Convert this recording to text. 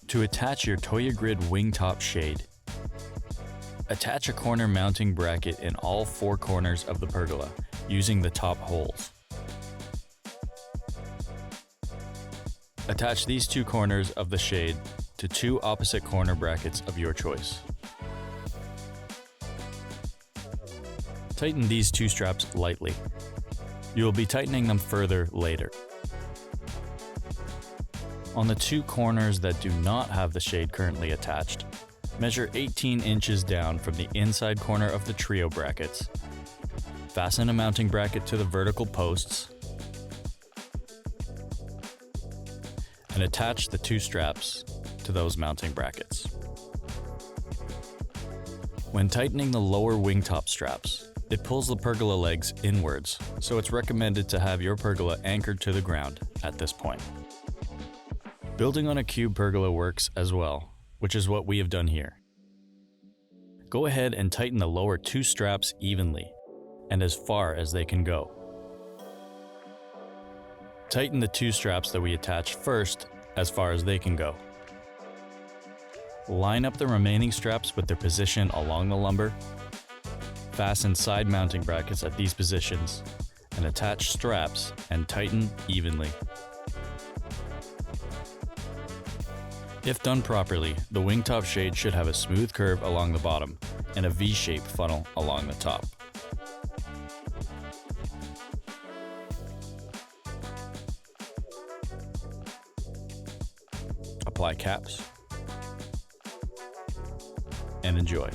To attach your Toja Grid wingtop shade, attach a corner mounting bracket in all 4 corners of the pergola using the top holes. Attach these 2 corners of the shade to 2 opposite corner brackets of your choice. Tighten these 2 straps lightly. You will be tightening them further later. On the 2 corners that do not have the shade currently attached, measure 18 inches down from the inside corner of the trio brackets. Fasten a mounting bracket to the vertical posts and attach the 2 straps to those mounting brackets. When tightening the lower wingtop straps, it pulls the pergola legs inwards, so it's recommended to have your pergola anchored to the ground at this point. Building on a cube pergola works as well, which is what we have done here. Go ahead and tighten the lower 2 straps evenly and as far as they can go. Tighten the 2 straps that we attached first as far as they can go. Line up the remaining straps with their position along the lumber. Fasten side mounting brackets at these positions and attach straps and tighten evenly. If done properly, the wingtop shade should have a smooth curve along the bottom and a V-shaped funnel along the top. Apply caps and enjoy.